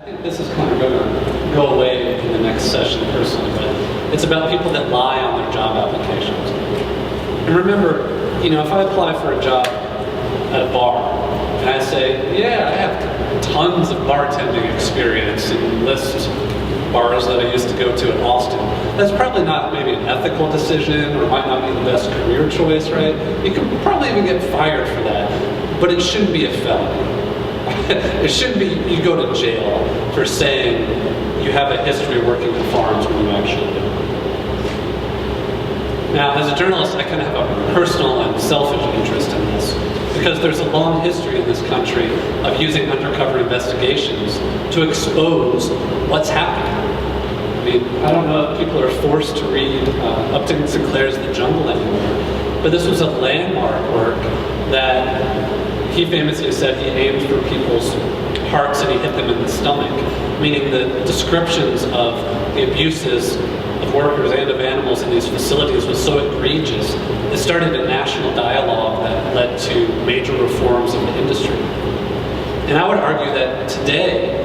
I think this is kind of going to go away in the next session personally, but it's about people that lie on their job applications. And remember, if I apply for a job at a bar, and I say, yeah, I have tons of bartending experience and list bars that I used to go to in Austin, that's probably not maybe an ethical decision or might not be the best career choice, right? You could probably even get fired for that, but it shouldn't be a felony. It shouldn't be you go to jail for saying you have a history of working in farms when you actually do. Now, as a journalist, I kind of have a personal and selfish interest in this because there's a long history in this country of using undercover investigations to expose what's happening. I mean, I don't know if people are forced to read Upton Sinclair's The Jungle anymore, but this was a landmark work that he famously said he aimed for people's hearts and he hit them in the stomach, meaning the descriptions of the abuses of workers and of animals in these facilities was so egregious, it started a national dialogue that led to major reforms in the industry. And I would argue that today,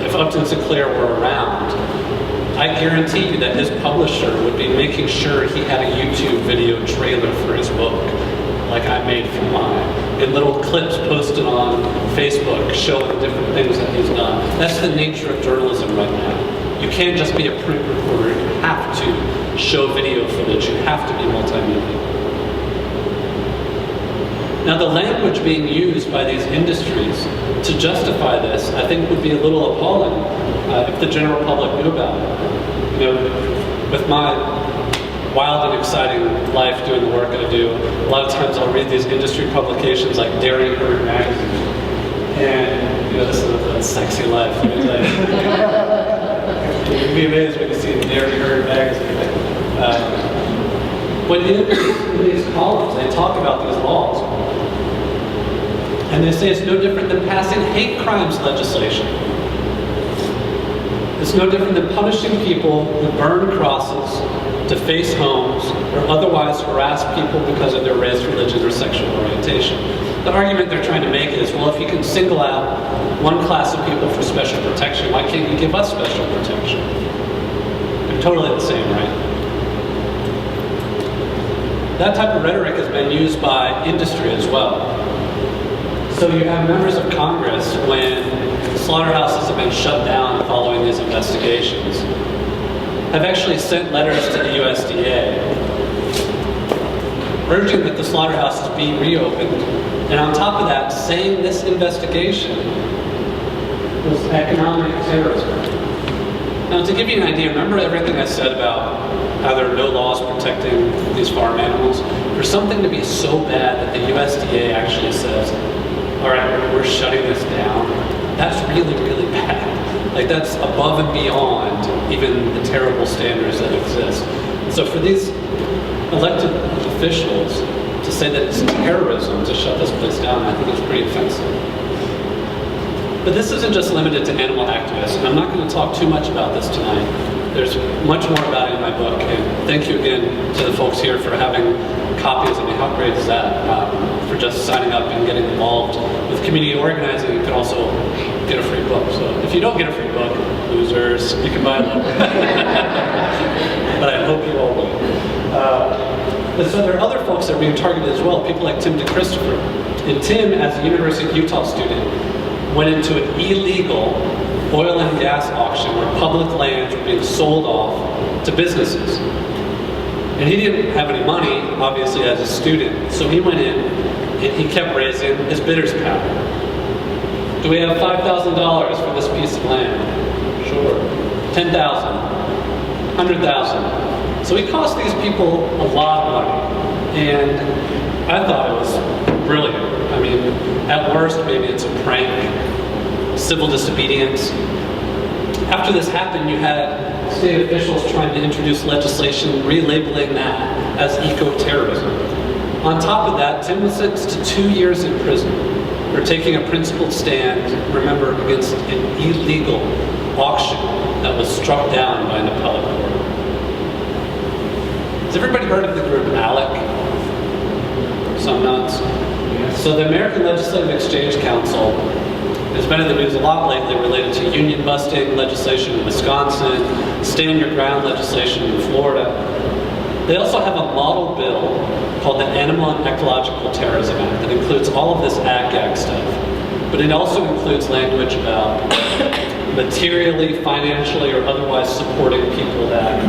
if Upton Sinclair were around, I guarantee you that his publisher would be making sure he had a YouTube video trailer for his book, like I made for mine, and little clips posted on Facebook showing different things that he's done. That's the nature of journalism right now. You can't just be a print reporter, you have to show video footage, you have to be multimedia. Now the language being used by these industries to justify this, I think would be a little appalling if the general public knew about it. With my wild and exciting life doing the work I do, a lot of times I'll read these industry publications like Dairy Herd magazine, and this is a sexy life, let me tell you. You'd be amazed when you see Dairy Herd magazine. But in these columns, they talk about these laws, and they say it's no different than passing hate crimes legislation. It's no different than punishing people who burn crosses, deface homes, or otherwise harass people because of their race, religion, or sexual orientation. The argument they're trying to make is, well, if you can single out one class of people for special protection, why can't you give us special protection? They're totally the same, right? That type of rhetoric has been used by industry as well. So you have members of Congress, when slaughterhouses have been shut down following these investigations, have actually sent letters to the USDA urging that the slaughterhouses be reopened, and on top of that, saying this investigation was economic terrorism. Now, to give you an idea, remember everything I said about how there are no laws protecting these farm animals? For something to be so bad that the USDA actually says, all right, we're shutting this down, that's really, really bad. Like, that's above and beyond even the terrible standards that exist. So for these elected officials to say that it's terrorism to shut this place down, I think it's pretty offensive. But this isn't just limited to animal activists, and I'm not going to talk too much about this tonight. There's much more about it in my book, and thank you again to the folks here for having copies. I mean, how great is that? For just signing up and getting involved with community organizing. You can also get a free book. So if you don't get a free book, losers, you can buy a book. But I hope you all will. So there are other folks that are being targeted as well, people like Tim DeChristopher. And Tim, as a University of Utah student, went into an illegal oil and gas auction where public lands were being sold off to businesses. And he didn't have any money, obviously, as a student, so he went in and he kept raising his bidder's power. Do we have $5,000 for this piece of land? Sure. $10,000, $100,000. So he cost these people a lot of money, and I thought it was brilliant. I mean, at worst, maybe it's a prank, civil disobedience. After this happened, you had state officials trying to introduce legislation relabeling that as eco-terrorism. On top of that, Tim was sentenced to 2 years in prison for taking a principled stand, remember, against an illegal auction that was struck down by an appellate court. Has everybody heard of the group ALEC? Some nuts. So the American Legislative Exchange Council It's been in the news a lot lately related to union busting legislation in Wisconsin, stand your ground legislation in Florida. They also have a model bill called the Animal and Ecological Terrorism Act that includes all of this Ag-Gag stuff. But it also includes language about materially, financially, or otherwise supporting people that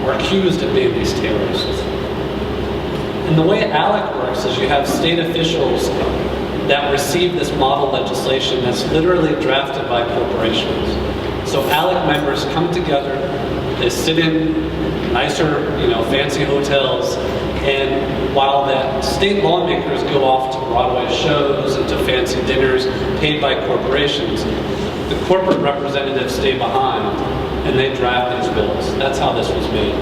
are accused of being these terrorists. And the way ALEC works is you have state officials that receive this model legislation that's literally drafted by corporations. So ALEC members come together, they sit in nicer, fancy hotels, and while the state lawmakers go off to Broadway shows and to fancy dinners paid by corporations, the corporate representatives stay behind and they draft these bills. That's how this was made.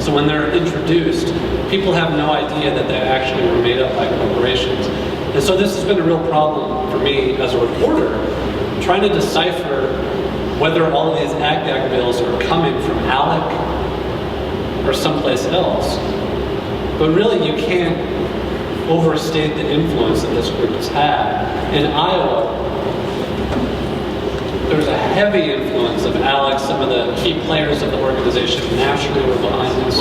So when they're introduced, people have no idea that they actually were made up by corporations. And so this has been a real problem for me as a reporter, trying to decipher whether all of these Ag-Gag bills are coming from ALEC or someplace else. But really you can't overstate the influence that this group has had. In Iowa, there's a heavy influence of ALEC. Some of the key players of the organization nationally were behind this.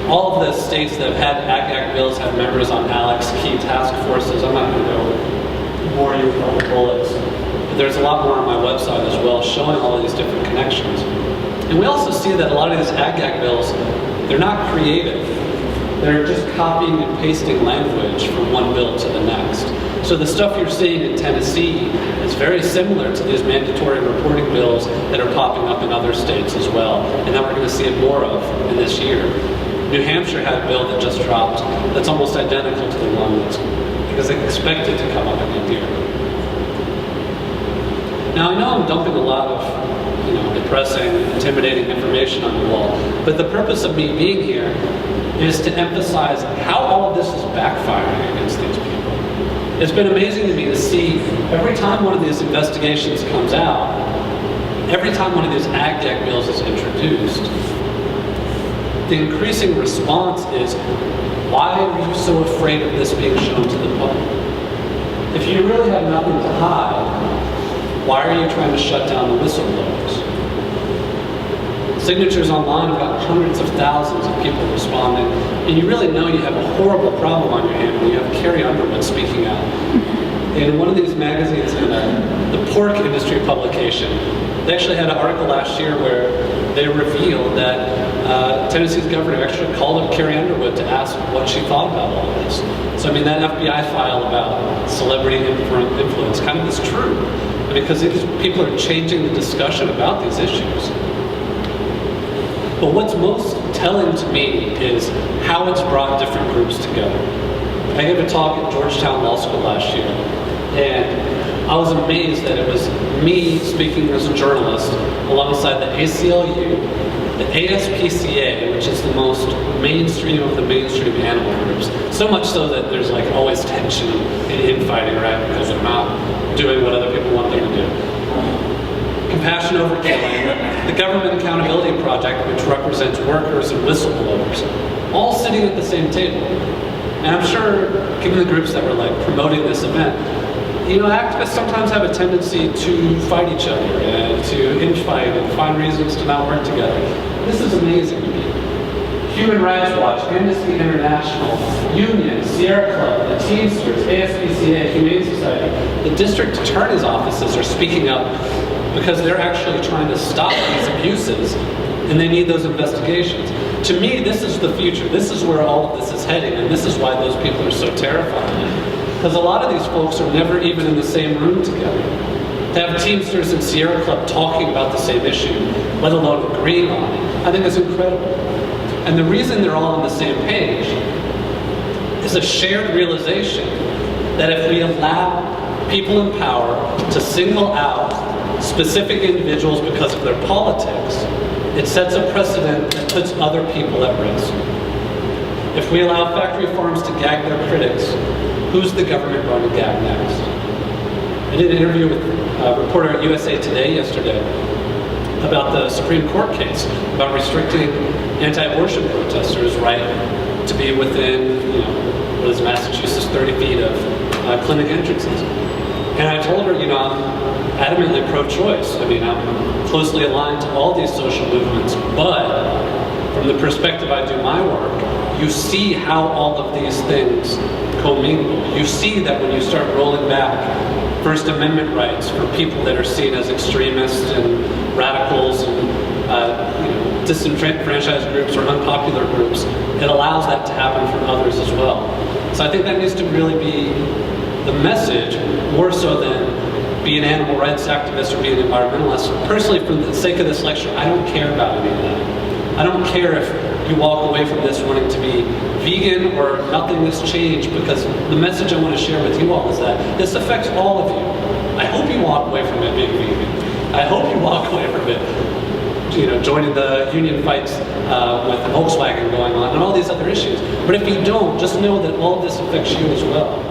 All of the states that have had Ag-Gag bills have members on ALEC's key task forces. I'm not going to go bore you with all the bullets. But there's a lot more on my website as well showing all of these different connections. And we also see that a lot of these Ag-Gag bills, they're not creative. They're just copying and pasting language from one bill to the next. So the stuff you're seeing in Tennessee is very similar to these mandatory reporting bills that are popping up in other states as well, and that we're going to see more of in this year. New Hampshire had a bill that just dropped that's almost identical to the one that's, because they expect it to come up again here. Now I know I'm dumping a lot of depressing, intimidating information on you all, but the purpose of me being here is to emphasize how all of this is backfiring against these people. It's been amazing to me to see every time one of these investigations comes out, every time one of these Ag-Gag bills is introduced, the increasing response is, why are you so afraid of this being shown to the public? If you really have nothing to hide, why are you trying to shut down the whistleblowers? Signatures online have got hundreds of thousands of people responding, and you really know you have a horrible problem on your hand when you have Carrie Underwood speaking out. In one of these magazines, in the pork industry publication, they actually had an article last year where they revealed that Tennessee's governor actually called up Carrie Underwood to ask what she thought about all of this. So I mean, that FBI file about celebrity influence kind of is true, because these people are changing the discussion about these issues. But what's most telling to me is how it's brought different groups together. I gave a talk at Georgetown Law School last year, and I was amazed that it was me speaking as a journalist alongside the ACLU, the ASPCA, which is the most mainstream of the mainstream animal groups. So much so that there's like always tension and infighting, right? Because they're not doing what other people want them to do. Compassion Over Killing, the Government Accountability Project, which represents workers and whistleblowers, all sitting at the same table. And I'm sure, given the groups that were like promoting this event, activists sometimes have a tendency to fight each other and to infight and find reasons to not work together. This is amazing to me. Human Rights Watch, Amnesty International, Union, Sierra Club, the Teamsters, ASPCA, Humane Society, the district attorney's offices are speaking up because they're actually trying to stop these abuses, and they need those investigations. To me, this is the future. This is where all of this is heading, and this is why those people are so terrified. Because a lot of these folks are never even in the same room together. To have Teamsters and Sierra Club talking about the same issue, let alone agreeing on it, I think is incredible. And the reason they're all on the same page is a shared realization that if we allow people in power to single out specific individuals because of their politics, it sets a precedent that puts other people at risk. If we allow factory farms to gag their critics, who's the government going to gag next? I did an interview with a reporter at USA Today yesterday about the Supreme Court case about restricting anti-abortion protesters' right to be within, what is Massachusetts, 30 feet of clinic entrances. And I told her, you know, I'm adamantly pro-choice. I mean, I'm closely aligned to all these social movements, but from the perspective I do my work, you see how all of these things commingle. You see that when you start rolling back First Amendment rights for people that are seen as extremists and radicals and disenfranchised groups or unpopular groups, it allows that to happen for others as well. So I think that needs to really be the message, more so than be an animal rights activist or be an environmentalist. Personally, for the sake of this lecture, I don't care about any of that. I don't care if you walk away from this wanting to be vegan or nothing has changed, because the message I want to share with you all is that this affects all of you. I hope you walk away from it being vegan. I hope you walk away from it, you know, joining the union fights with Volkswagen going on and all these other issues. But if you don't, just know that all of this affects you as well.